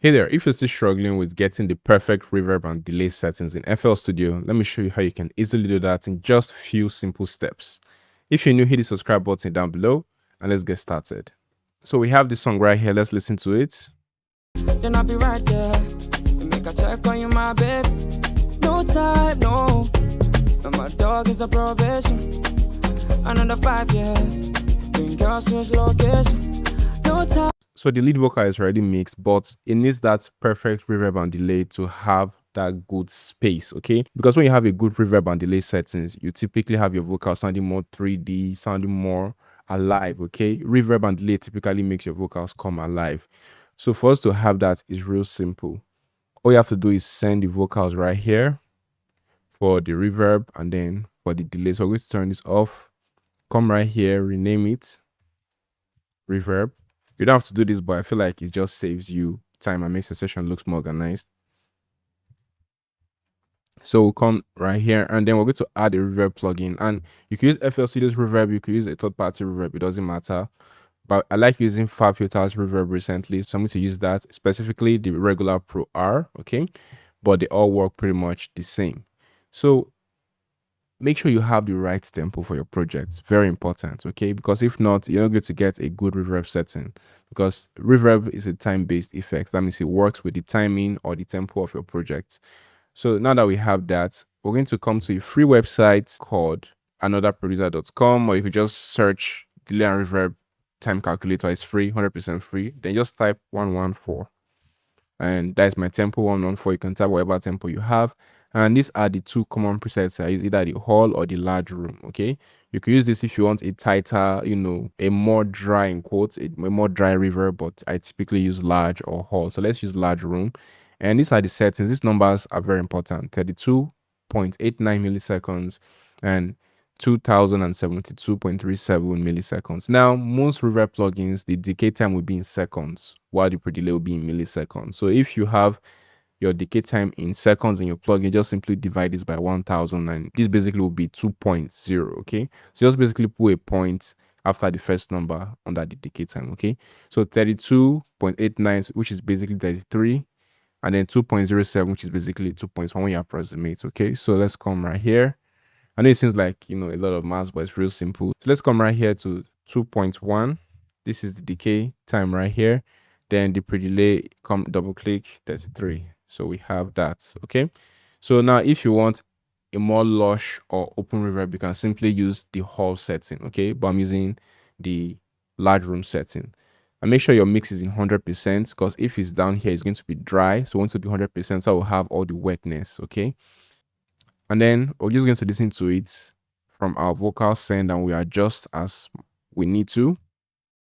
Hey there, if you're still struggling with getting the perfect reverb and delay settings in FL Studio, let me show you how you can easily do that in just few simple steps. If you're new, hit the subscribe button down below and let's get started. So we have this song right here, let's listen to it. Then I'll be right there. Make a check on you, my babe. No time, no. And my dog is a probation. Another 5 years. Green girl, switch location. No time. So the lead vocal is already mixed, but it needs that perfect reverb and delay to have that good space, okay? Because when you have a good reverb and delay settings, you typically have your vocal sounding more 3D, sounding more alive, okay? Reverb and delay typically makes your vocals come alive. So for us to have that is real simple. All you have to do is send the vocals right here for the reverb and then for the delay. So we're going to turn this off, come right here, rename it reverb. You don't have to do this, but I feel like it just saves you time and makes your session looks more organized. So we'll come right here and then we're going to add a reverb plugin, and you can use FL Studio's reverb, you can use a third-party reverb, it doesn't matter. But I like using FabFilter's reverb recently, so I'm going to use that, specifically the regular Pro R, okay? But they all work pretty much the same. So make sure you have the right tempo for your project. Very important, okay? Because if not, you're not going to get a good reverb setting, because reverb is a time-based effect. That means it works with the timing or the tempo of your project. So now that we have that, we're going to come to a free website called anotherproducer.com, or you could just search delay and reverb time calculator. It's free, 100% free. Then just type 114. And that's my tempo 114. You can type whatever tempo you have. And these are the two common presets I use, either the hall or the large room. Okay, you can use this if you want a tighter, a more dry, in quotes, a more dry reverb, but I typically use large or hall. So let's use large room. And these are the settings. These numbers are very important: 32.89 milliseconds and 2072.37 milliseconds. Now, most reverb plugins, the decay time will be in seconds, while the pre-delay will be in milliseconds. So if you have your decay time in seconds in your plugin, just simply divide this by 1000, and this basically will be 2.0. Okay, so just basically put a point after the first number under the decay time. Okay, so 32.89, which is basically 33, and then 2.07, which is basically 2.1 when you approximate. Okay, so let's come right here. I know it seems like a lot of math, but it's real simple. So let's come right here to 2.1. This is the decay time right here. Then the pre-delay, come double click 33. So we have that. Okay, so now if you want a more lush or open reverb, you can simply use the hall setting. Okay, but I'm using the large room setting. And make sure your mix is in 100%, because if it's down here, it's going to be dry. So once it be 100%, so I will have all the wetness. Okay, and then we're just going to listen to it from our vocal send, and we adjust as we need to.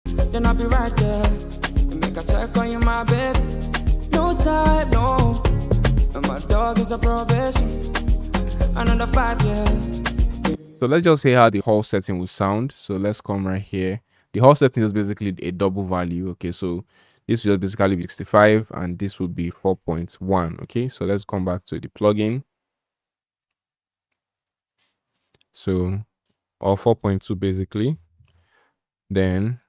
Then I'll be right there. Make a check on you, my babe. No time, no. And my dog is a probation. Another 5 years. So let's just say how the hall setting will sound. So let's come right here. The hall setting is basically a double value. Okay, so this will basically be 65 and this would be 4.1. Okay, so let's come back to the plugin. So, or 4.2 basically. Then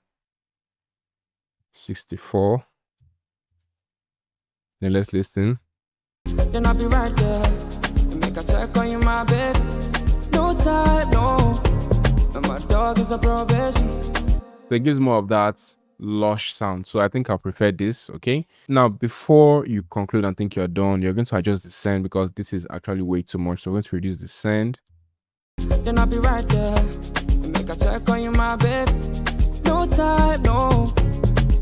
64. Then let's listen. Then I'll be right there. Make a check on you, my babe. No time, no. And my dog is a probation. So it gives more of that lush sound. So I think I prefer this. Okay, now before you conclude and think you're done, you're going to adjust the send, because this is actually way too much. So we're going to reduce the send. Then I'll be right there. Make a check on you, my babe. No time, no.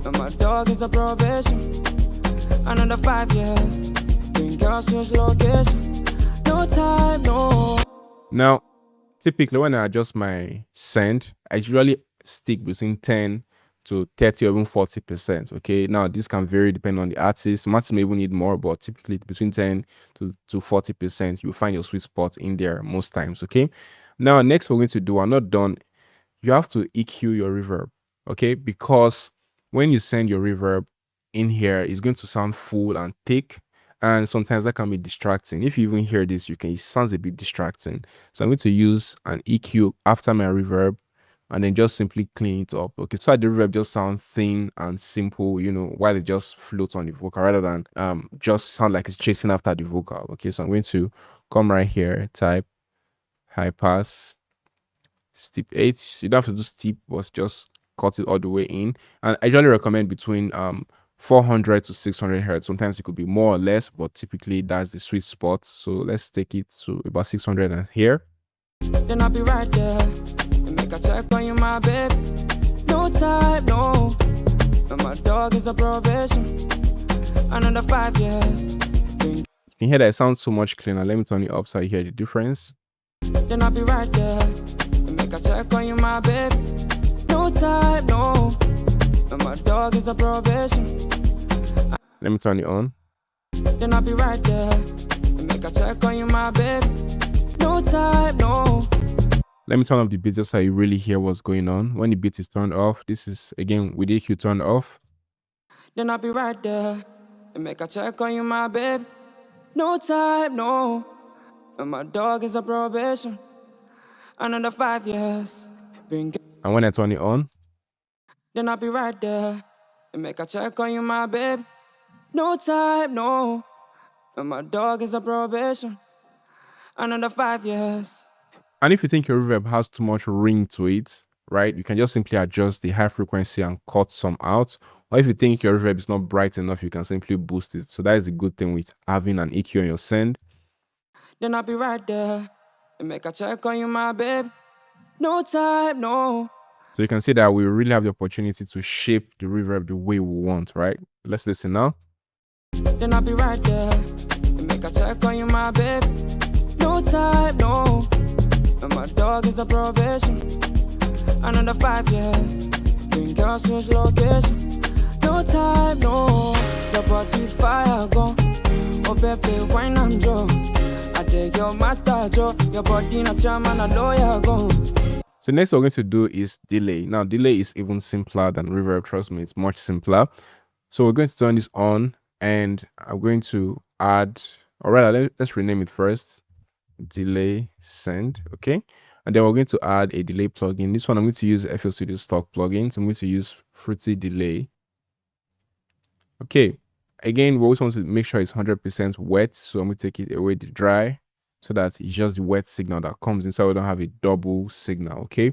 And my dog is a probation. Another 5 years. Green girl, switch location. No time, no. Now, typically when I adjust my send, I usually stick between 10 to 30 or even 40%. Okay, now this can vary depending on the artist. Some artists may even need more, but typically between 10 to 40%, you'll find your sweet spot in there most times. Okay, now next we're going to do, I'm not done, you have to EQ your reverb. Okay, because when you send your reverb in here, it's going to sound full and thick, and sometimes that can be distracting. If you even hear this, it sounds a bit distracting. So I'm going to use an EQ after my reverb and then just simply clean it up. Okay, so that the reverb just sound thin and simple, while it just floats on the vocal rather than just sound like it's chasing after the vocal. Okay, so I'm going to come right here, type high pass steep 8. You don't have to do steep, but just cut it all the way in. And I usually recommend between 400 to 600 hertz. Sometimes it could be more or less, but typically that's the sweet spot. So let's take it to about 600 and here. Then I'll be right there and make a check on you, my babe. No time, no. And my dog is a probation. Another 5 years. You can hear that it sounds so much cleaner. Let me turn it up so you hear the difference. Then I'll be right there and make a check on you, my babe. No time, no. And my dog is a probation. Let me turn it on. Then I'll be right there and make a check on you, my babe. No time, no. Let me turn off the beat just so you really hear what's going on. When the beat is turned off, this is again with EQ turned off. Then I'll be right there and make a check on you, my babe. No time, no. And my dog is a probation. Another 5 years. And when I turn it on, then I'll be right there and make a check on you, my babe. No time, no. And my dog is a probation. Another 5 years. and if you think your reverb has too much ring to it, right, you can just simply adjust the high frequency and cut some out. Or if you think your reverb is not bright enough, you can simply boost it. So that is a good thing with having an EQ on your send. Then I'll be right there and make a check on you, my babe. No time, no. So you can see that we really have the opportunity to shape the reverb the way we want, right? Let's listen now. Then I'll be right there and make a check on you, my babe. No time, no. And my dog is a probation. Another 5 years. Bring girls to his location. No time, no. Your body fire gone. Oh baby, wine and draw. I take your matter, Joe. Your body not charm and a lawyer gone. So next what we're going to do is delay. Now delay is even simpler than reverb. Trust me, it's much simpler. So we're going to turn this on, and I'm going to add, or rather, let's rename it first. Delay send. Okay, and then we're going to add a delay plugin. This one I'm going to use FL Studio stock plugin. So I'm going to use Fruity Delay. Okay, again, we always want to make sure it's 100% wet, so I'm going to take it away the dry, so that it's just the wet signal that comes in, so we don't have a double signal. Okay,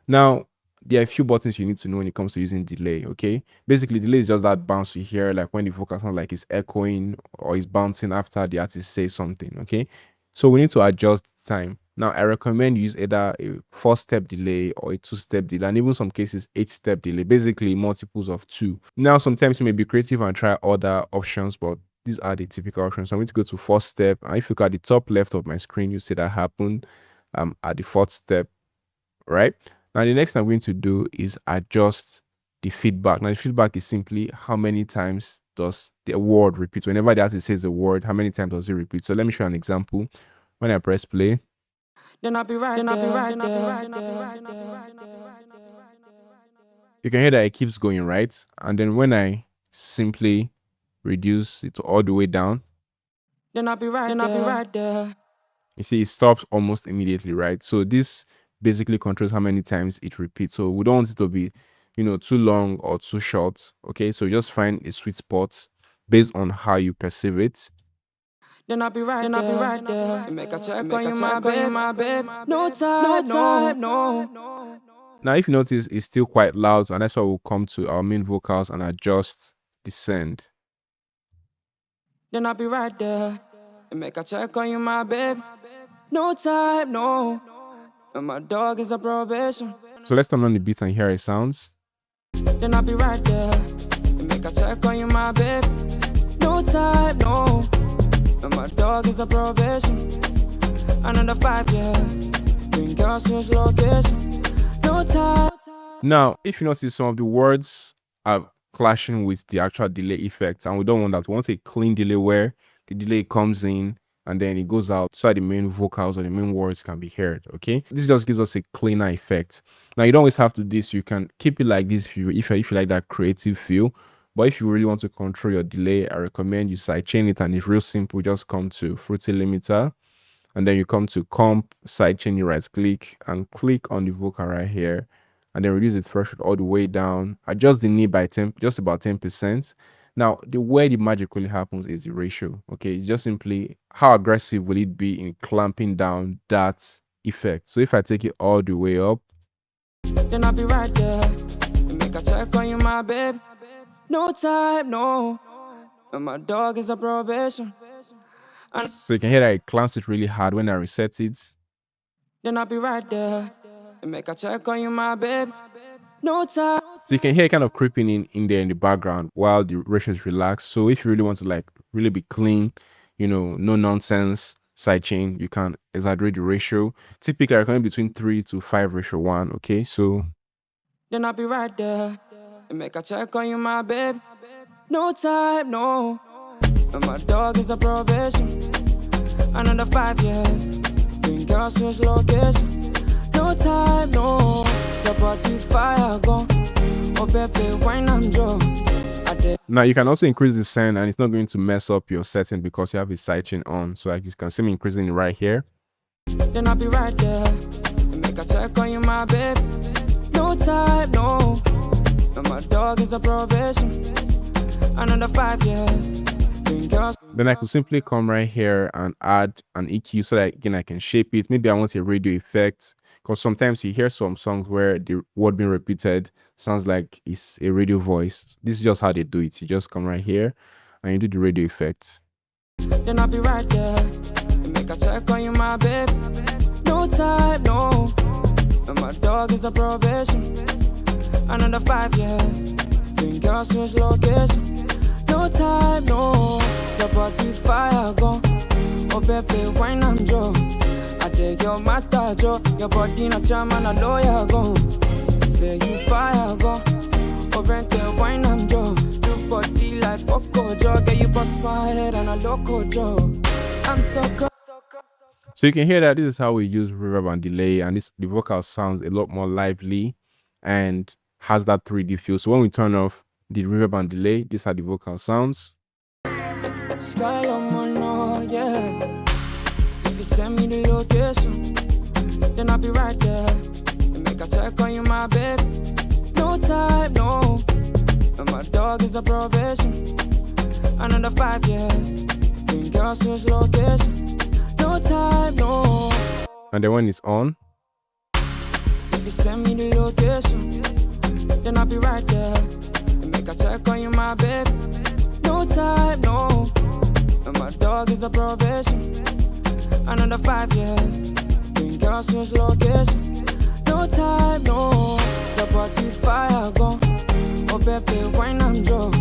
now there are a few buttons you need to know when it comes to using delay. Okay, basically delay is just that bounce you hear, like when the vocal sounds like it's echoing or it's bouncing after the artist says something. Okay, so we need to adjust time. Now I recommend you use either a 4-step delay or a 2-step delay, and even some cases 8-step delay, basically multiples of 2. Now sometimes you may be creative and try other options, but these are the typical options. So I'm going to go to 4th step, and if you look at the top left of my screen, you see that happened at the 4th step, right? Now the next thing I'm going to do is adjust the feedback. Now the feedback is simply how many times does the word repeat. Whenever the artist says a word, how many times does it repeat? So let me show you an example. When I press play, then I'll be right there. You can hear that it keeps going, right? And then when I simply reduce it all the way down, then I'll be right there. You see it stops almost immediately, right? So this basically controls how many times it repeats. So we don't want it to be, too long or too short. Okay, so just find a sweet spot based on how you perceive it. Then I'll be right there. Make a check on you, my babe. No time, no. Now, if you notice, it's still quite loud, and that's why we'll come to our main vocals and adjust the send. Then I'll be right there. Make a check on you, my babe. No time, no. And my dog is a probation. So let's turn on the beat and hear it sounds. Then I'll be right there. Make a check on you, my babe. No time, no. And my dog is a probation. Another 5 years. Bring girls to his location. No time. Now, if you notice, some of the words are clashing with the actual delay effect, and we don't want that. We want a clean delay where the delay comes in and then it goes out, so that the main vocals or the main words can be heard. Okay, this just gives us a cleaner effect. Now you don't always have to do this. You can keep it like this if you like that creative feel. But if you really want to control your delay, I recommend you sidechain it, and it's real simple. Just come to Fruity Limiter, and then you come to comp, sidechain, you right click and click on the vocal right here, and then reduce the threshold all the way down, adjust the knee by 10, just about 10%. Now, the way the magic really happens is the ratio. Okay, it's just simply how aggressive will it be in clamping down that effect. So if I take it all the way up, then I'll be right there. Make a check on you, my babe. No time, no. And my dog is a probation. And so you can hear that it clamps it really hard when I reset it. then I'll be right there. Make a check on you, my babe. No time. So you can hear it kind of creeping in there in the background while the ratio is relaxed. So if you really want to like really be clean, no nonsense sidechain, you can exaggerate the ratio. Typically I recommend between 3:5 ratio 1. Okay, so Then I'll be right there. Make a check on you, my babe. No time, no. And my dog is a probation. Another 5 years. Bring girls to his location. No time, no. Your body fire gone. Oh, baby, wine and draw. now you can also increase the send and it's not going to mess up your setting because you have a sidechain on. So like you can see me increasing it right here. Then I'll be right there. Make a check on you, my babe. No time, no. And my dog is a probation. Another 5 years. Bring girls. Then I could simply come right here and add an EQ so that again I can shape it. Maybe I want a radio effect because sometimes you hear some songs where the word being repeated sounds like it's a radio voice. This is just how they do it. You just come right here and you do the radio effect. Then I'll be right there. Make a check on you, my babe. No time, no. And my dog is a probation. Another 5 years. Bring girls to his location. No time, no. Your body fire gone. Oh, baby, wine and draw. I take your matter, Joe. Your body not charm and a lawyer gone. Say you fire gone. Oh, rent the wine and draw. Your body like Poco Joe. Get you bust my head and a loco Joe. I'm so good. So you can hear that this is how we use reverb and delay, and the vocal sounds a lot more lively and has that 3D feel. So when we turn off the reverb and delay, these are the vocal sounds. Skylomono, yeah. If you send me the location, then I'll be right there. Make a check on you, my babe. No time, no. And my dog is a probation. Another 5 years. Bring girls to his location. No time, no. And then when it's on, If you send me the location, then I'll be right there. Make a check on you, my babe. No time, no. And my dog is a probation. Another 5 years. Bring girls to his location. No time, no. Your body fire gone. Oh, baby, wine and draw.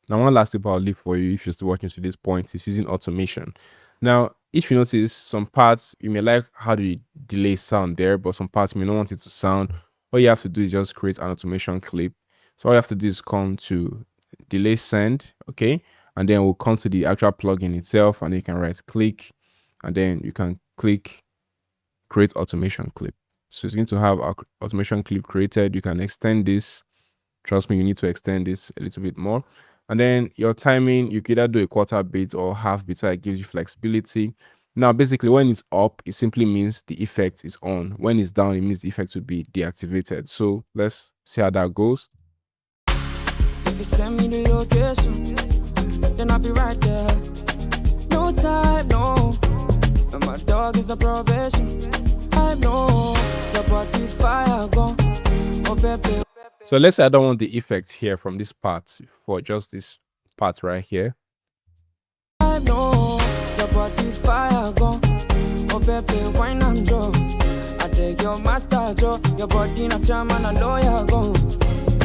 now one last tip I'll leave for you if you're still working to this point is using automation. Now, if you notice some parts, you may like how the delay sound there, but some parts you may not want it to sound. All you have to do is just create an automation clip. So all you have to do is come to delay send, okay? And then we'll come to the actual plugin itself and you can right click and then you can click create automation clip. So it's going to have our automation clip created. You can extend this. Trust me, you need to extend this a little bit more. And then your timing, you could either do a quarter beat or half beat, so it gives you flexibility. Now, basically, when it's up, it simply means the effect is on. When it's down, it means the effect will be deactivated. So let's see how that goes. If you send me the location, then I'll be right there. No time, no. And my dog is a probation. I know your body fire gone. Oh, baby. So let's say I don't want the effect here from this part for just this part right here. I know your body fire gone. Oh, baby, wine and draw. I take your matter, Joe. Your body not charm and a lawyer gone.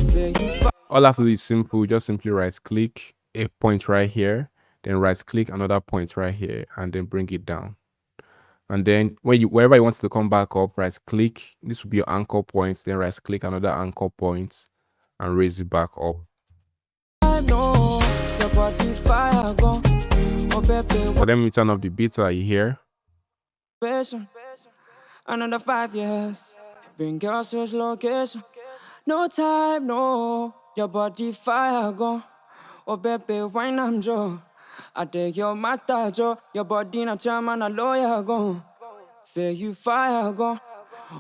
Say you fire. All I have to do is simple, just simply right click a point right here, then right click another point right here, and then bring it down. And then wherever you want to come back up, right click. This will be your anchor point. Then right click another anchor point and raise it back up. I know your body fire gone. Oh, baby, So let me turn up the beat so that you hear. patient. Another 5 years. Bring girls to his location. No time, no. Your body fire gone. Oh, baby, wine and draw. I take your matter, Joe. Your body not charm and a lawyer gone. Say you fire gone.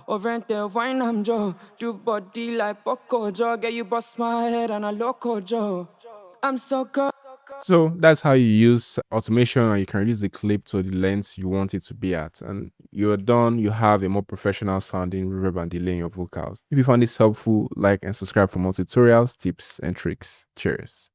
Over there, wine I'm Joe. Do body like Poco Joe. Get you bust my head and a loco Joe. I'm so cold. So that's how you use automation, and you can reduce the clip to the length you want it to be at. And you're done. You have a more professional sounding reverb and delay in your vocals. If you found this helpful, like and subscribe for more tutorials, tips, and tricks. Cheers.